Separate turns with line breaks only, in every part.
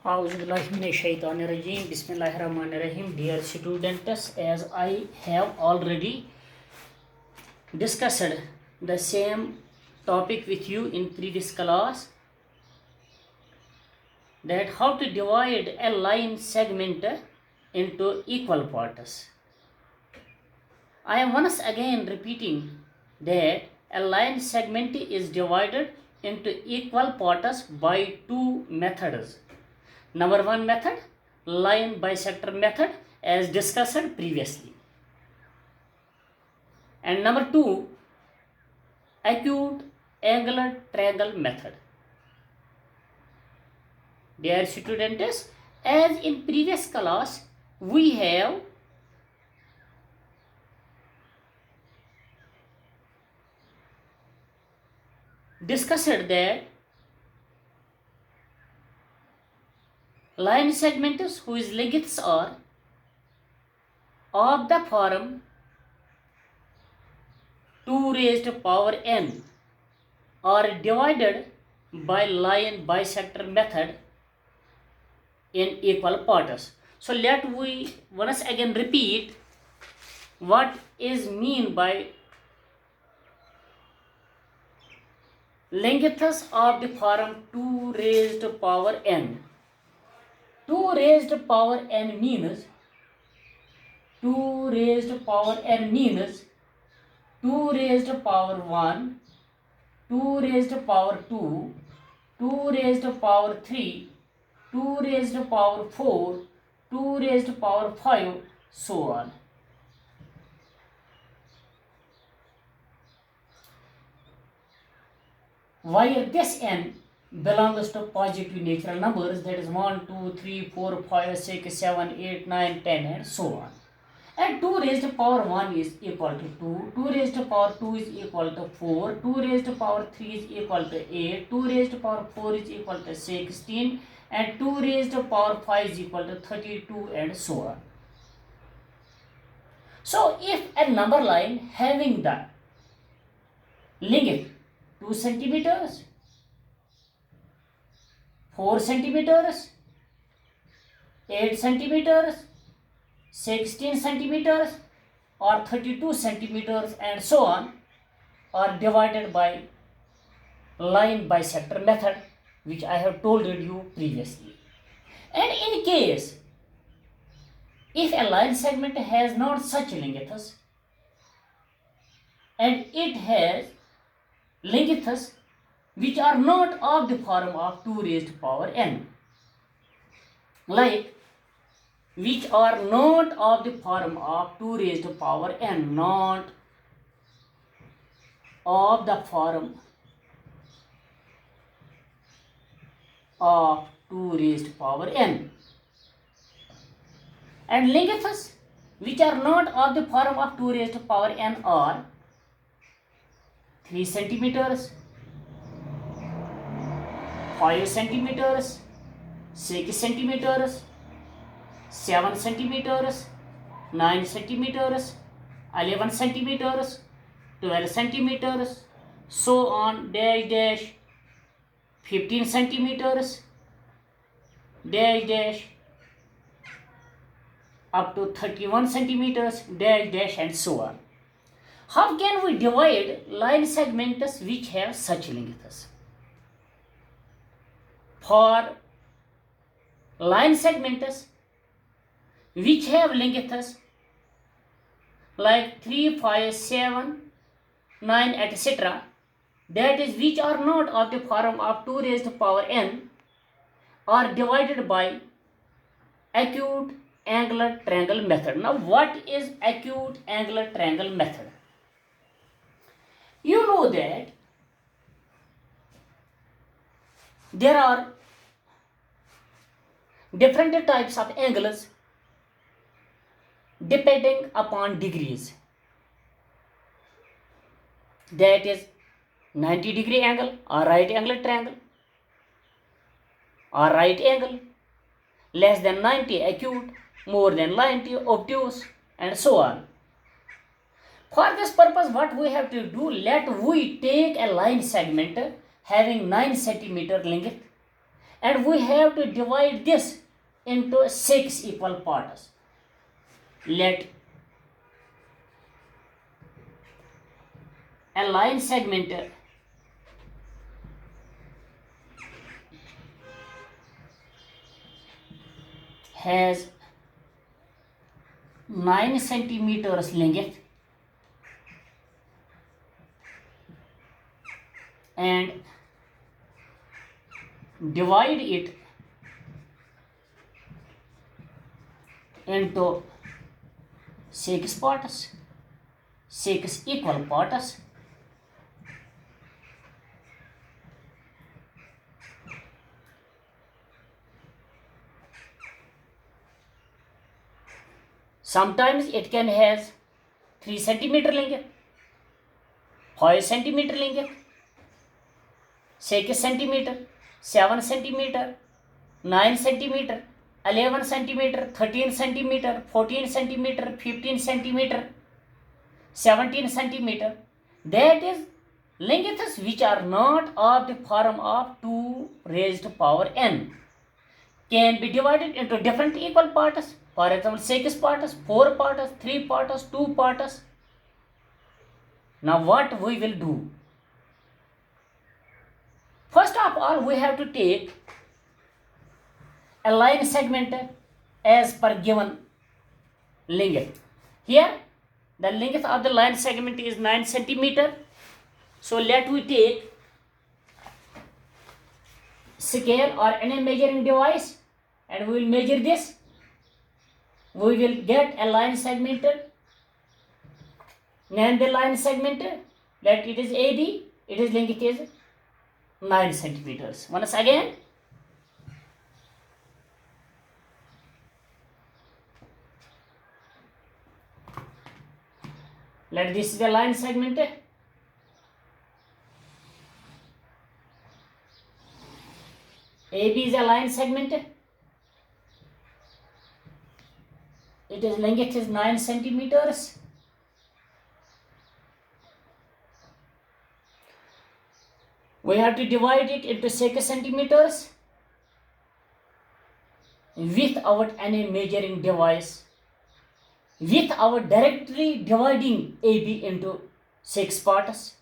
Auzubillahiminash-shaytanir-rajim. Bismillahir-rahmanir-rahim. Dear students, as I have already discussed the same topic with you in previous class, that how to divide a line segment into equal parts. I am once again repeating that a line segment is divided into equal parts by two methods. Number one method, line bisector method, as discussed previously. And number two, acute angular triangle method. Dear students, as in previous class, we have discussed that line segments whose lengths are of the form 2 raised to power n are divided by line bisector method in equal parts. So let we once again repeat what is mean by lengths of the form 2 raised to power n. 2 raised to power n means 2 raised to power n means 2 raised to power 1, 2 raised to power 2, 2 raised to power 3, 2 raised to power 4, 2 raised to power 5, so on. Where this n belongs to positive natural numbers, that is 1, 2, 3, 4, 5, 6, 7, 8, 9, 10 and so on. And 2 raised to power 1 is equal to 2, 2 raised to power 2 is equal to 4, 2 raised to power 3 is equal to 8, 2 raised to power 4 is equal to 16, and 2 raised to power 5 is equal to 32 and so on. So if a number line having the length 2 centimeters, 4 centimeters, 8 centimeters, 16 centimeters or 32 centimeters and so on are divided by line bisector method, which I have told you previously. And in case if a line segment has not such lengths and it has lengths which are not of the form of 2 raised to power n, like which are not of the form of 2 raised to power n, not of the form of 2 raised to power n, and lengths which are not of the form of 2 raised to power n are 3 centimeters, 5 centimeters, 6 centimeters, 7 centimeters, 9 centimeters, 11 centimeters, 12 centimeters, so on, dash dash, 15 centimeters, dash dash, up to 31 centimeters, dash dash and so on. How can we divide line segments which have such lengths? For line segments which have lengths like 3, 5, 7, 9, etc., that is which are not of the form of 2 raised to power n, are divided by acute angular triangle method. Now what is acute angular triangle method? You know that there are different types of angles depending upon degrees. That is 90-degree angle or right angle triangle, or right angle, less than 90 acute, more than 90 obtuse and so on. For this purpose, what we have to do, let we take a line segment having 9 centimeter length and we have to divide this into 6 equal parts. Let a line segment has 9 centimeters length and divide it into 6 parts, 6 equal parts. Sometimes it can has 3 centimeter length, 5 centimeter length, 6 centimeter, 7 centimeter, 9 centimeter, 11 centimeter, 13 centimeter, 14 centimeter, 15 centimeter, 17 centimeter. That is lengths which are not of the form of 2 raised power n, can be divided into different equal parts. For example, 6 parts, 4 parts, 3 parts, 2 parts. Now what we will do? First of all, we have to take a line segment as per given length. Here the length of the line segment is 9 centimeter. So let we take scale or any measuring device and we will measure this. We will get a line segment. Name the line segment. Let it is AB. Its length is 9 centimeters. Once again, let this is a line segment. AB is a line segment. Its length is 9 centimeters. We have to divide it into 6 centimeters without any measuring device, without directly dividing AB into 6 parts.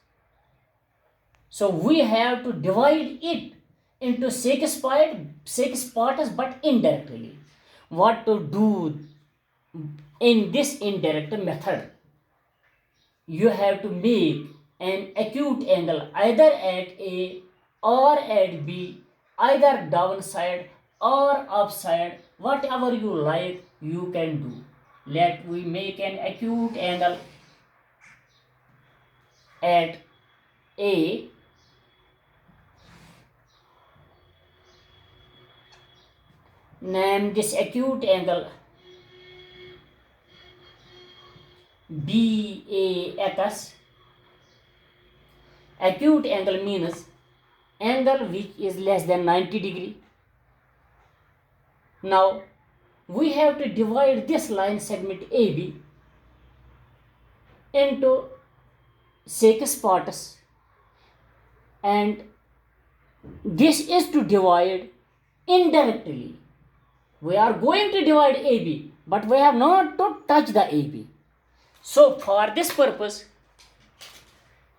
So we have to divide it into 6 parts but indirectly. What to do in this indirect method? You have to make an acute angle either at A or at B, either downside or upside, whatever you like you can do. Let we make an acute angle at A. Name this acute angle BAX. Acute angle means angle which is less than 90 degree. Now we have to divide this line segment AB into 6 parts, and this is to divide indirectly. We are going to divide AB, but we have not to touch the AB. So for this purpose,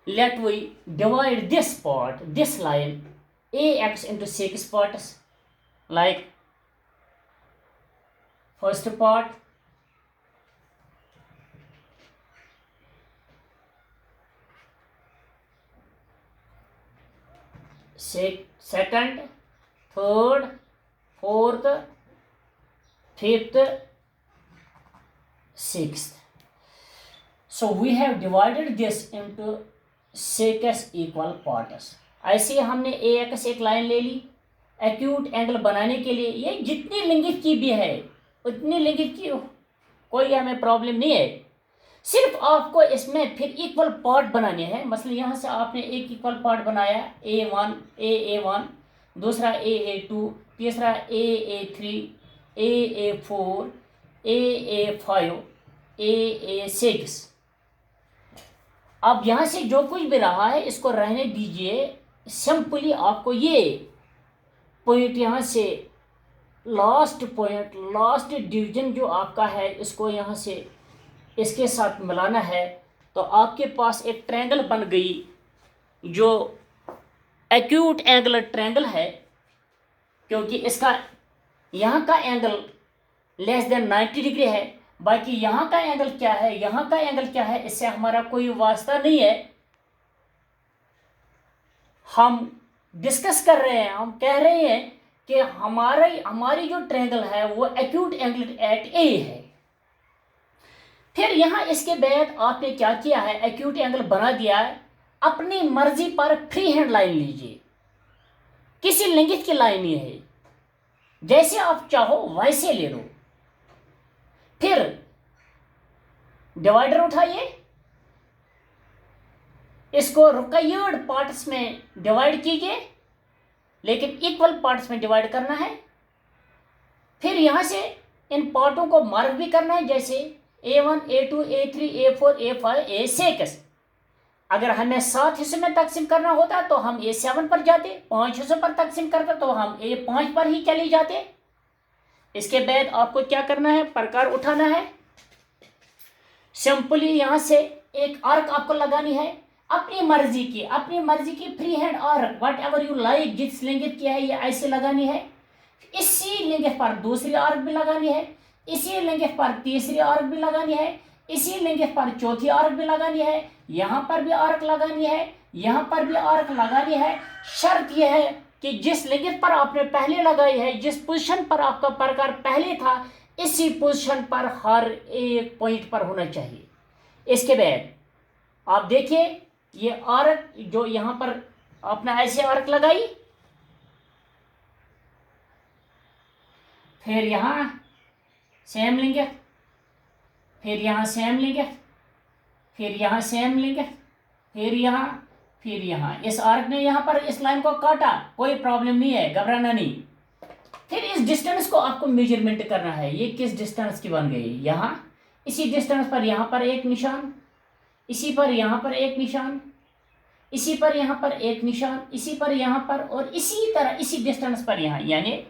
let we divide this part, this line AX into 6 parts. Like first part, second, third, fourth, fifth, sixth. So we have divided this into 6 equal parts. ऐसे हमने AX एक line ले ली acute angle बनाने के लिए. ये जितनी length की भी है उतनी लेंथ की कोई हमें प्रॉब्लम नहीं है. सिर्फ आपको इसमें फिर इक्वल पार्ट बनाने हैं. मसलन यहाँ से आपने एक इक्वल पार्ट बनाया A1 AA1, दूसरा AA2, तीसरा AA3, AA4, AA5, AA6. अब यहाँ से जो कुछ भी रहा है इसको रहने दीजिए. सिंपली आपको ये पॉइंट यहाँ से लास्ट पॉइंट, लास्ट डिवीजन जो आपका है, इसको यहाँ से इसके साथ मिलाना है, तो आपके पास एक ट्रायंगल बन गई जो एक्यूट एंगल ट्रायंगल है, क्योंकि इसका यहाँ का एंगल लेस देन 90 डिग्री है। बाकी यहाँ का एंगल क्या है, यहाँ का एंगल क्या है, इससे हमारा कोई वास्ता नहीं है। हम डिस्कस कर रहे हैं, हम कह रहे हैं कि हमारी जो ट्रायंगल है वो एक्यूट एंगल एट ए है। फिर यहाँ इसके बाद आपने क्या किया है, एक्यूट एंगल बना दिया है। अपनी मर्जी पर फ्री हैंड लाइन लीजिए, किसी लिंगित की लाइन नहीं है, जैसे आप चाहो वैसे ले लो। फिर डिवाइडर उठाइए, इसको रिक्वायर्ड पार्ट्स में डिवाइड कीजिए, लेकिन इक्वल पार्ट्स में डिवाइड करना है। फिर यहां से इन पार्टों को मार्क भी करना है, जैसे A1, A2, A3, A4, A5, A6। अगर हमें 7 हिस्सों में तकसीम करना होता तो हम A7 पर जाते, 5 हिस्सों पर तकसीम करते तो हम A5 पर ही चले जाते। इसके बाद आपको क्या करना है, प्रकार उठाना है। सिंपली यहां से एक आर्क आपको लगानी है, अपनी मर्जी की free hand arc, what ever you like, जिस लिंगित की है ये ऐसे लगानी है। इसी लिंगित पर दूसरी आर्क भी लगानी है, इसी लिंगित पर तीसरी आर्क भी लगानी है, इसी लिंगित पर चौथी आर्क भी लगानी है, यहां पर भी आर्क लगानी है, यहां पर भी आर्क लगानी है। शर्त यह है कि जिस लिंगित पर आपने पहले लगाई है, जिस पोजीशन पर आपका प्रकार पहले था, इसी पोजीशन पर हर एक पॉइंट पर होना चाहिए। इसके बाद आप देखिए, ये आर्क जो यहां पर आपने ऐसे आर्क लगाई, फिर यहां सेम लिंगित, फिर यहां सेम लिंगित, फिर यहां सेम लिंगित, फिर यहां इस आर्क ने यहां पर इस लाइन को काटा, कोई प्रॉब्लम नहीं है, घबराना नहीं। फिर इस डिस्टेंस को आपको मेजरमेंट करना है, ये किस डिस्टेंस की बन गई। यहां इसी डिस्टेंस पर यहां पर एक निशान, इसी पर यहां पर एक निशान, इसी पर यहां पर एक निशान, इसी पर यहां पर, और इसी तरह इसी डिस्टेंस पर यहां, यानी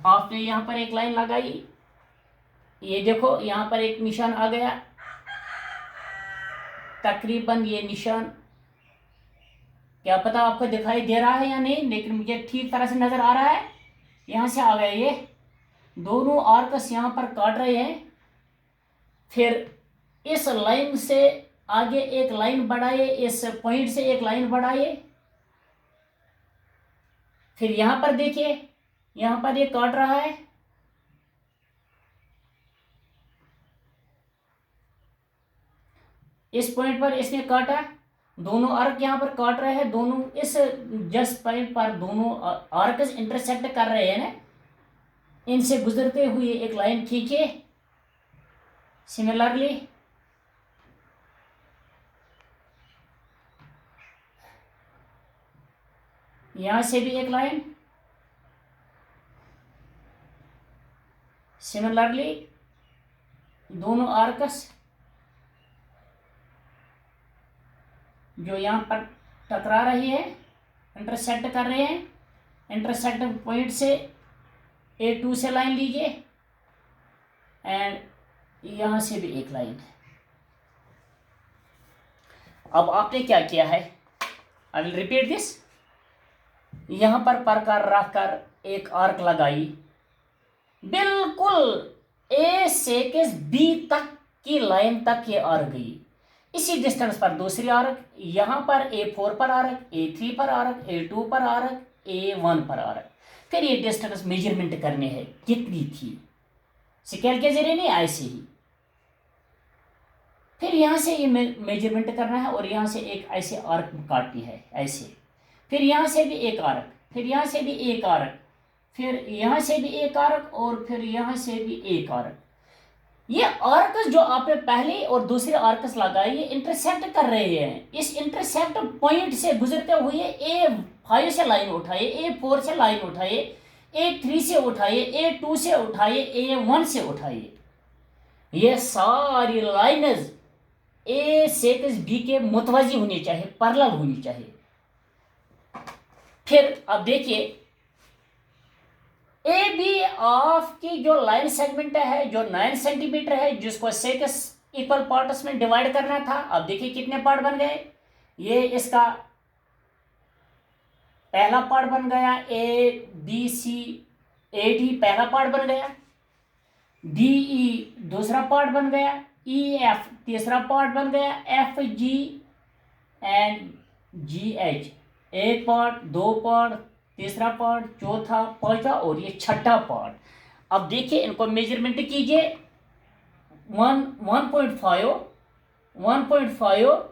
आपने यहां पर एक लाइन लगाई, ये देखो यहां पर एक निशान आ गया, तकरीबन ये निशान, क्या पता आपको दिखाई दे रहा है या नहीं, लेकिन मुझे ठीक तरह से नजर आ रहा है। यहां से आ गए, ये दोनों आर्कस यहां पर काट रहे हैं। फिर इस लाइन से आगे एक लाइन बढ़ाइए, इस पॉइंट से एक लाइन बढ़ाइए। फिर यहां पर देखिए, यहां पर ये काट रहा है, इस पॉइंट पर इसने काटा, दोनों आर्क यहां पर काट रहे हैं, दोनों इस जस्ट पॉइंट पर दोनों आर्कस इंटरसेक्ट कर रहे हैं ना, इनसे गुजरते हुए एक लाइन खींचिए। सिमिलरली यहां से भी एक लाइन, सिमिलरली दोनों आर्कस जो यहां पर टकरा रही है, इंटरसेक्ट कर रहे हैं, इंटरसेक्ट पॉइंट से A2 से लाइन लीजिए, एंड यहां से भी एक लाइन। अब आपने क्या किया है, आई विल रिपीट दिस। यहां पर प्रकार रखकर एक आर्क लगाई, बिल्कुल A से B तक की लाइन तक ये आर्क गई। इसी डिस्टेंस पर दूसरी आर्क, यहां पर A4 पर आर्क, A3 पर आर्क, A2 पर आर्क, A1 पर आर्क। फिर ये डिस्टेंस मेजरमेंट करने हैं कितनी थी, स्केल के जरिए नहीं, ऐसे ही। फिर यहां से ये मेजरमेंट करना है, और यहां से एक ऐसे आर्क काटनी है, ऐसे। फिर यहां से भी एक आर्क, फिर यहां से भी एक आर्क, फिर यहां से भी एक आर्क, और फिर यहां से भी एक आर्क। ये आर्कस जो आपने पहले और दूसरे आर्कस लगाए, ये इंटरसेक्ट कर रहे हैं। इस इंटरसेक्ट पॉइंट से गुजरते हुए A5 से लाइन उठाइए, A4 से लाइन उठाइए, A3 से उठाइए, A2 से उठाइए, A1 से उठाइए। ये सारी लाइन्स A से B के मुतवाजी होनी चाहिए, पैरेलल होनी चाहिए। फिर अब देखिए, ए बी ऑफ की जो लाइन सेगमेंट है जो 9 सेंटीमीटर है जिसको 6 इक्वल पार्ट्स में डिवाइड करना था। अब देखिए कितने पार्ट बन गए। ये इसका पहला पार्ट बन गया, A B C A D पहला पार्ट बन गया, डी ई दूसरा पार्ट बन गया, ई एफ तीसरा पार्ट बन गया, F G and ji H एक पार्ट, दो पार्ट, तीसरा पार्ट, चौथा, पांचवा और ये छठा पार्ट। अब देखिए इनको मेजरमेंट कीजिए। 1.5 1.5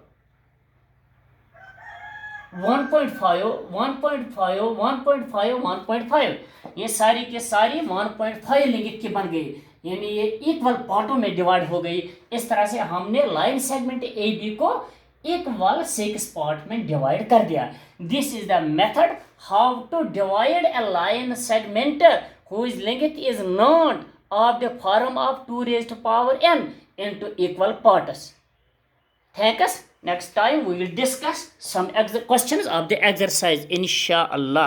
1.5 ये सारी के सारी 1.5 लिंगित की बन गई, यानी ये इक्वल पार्टों में डिवाइड हो गई। इस तरह से हमने लाइन सेगमेंट ए बी को इक्वल 6 पार्ट में डिवाइड कर दिया। This is the method how to divide a line segment whose length is not of the form of 2 raised to power n into equal parts. Thanks. Next time we will discuss some questions of the exercise, inshallah.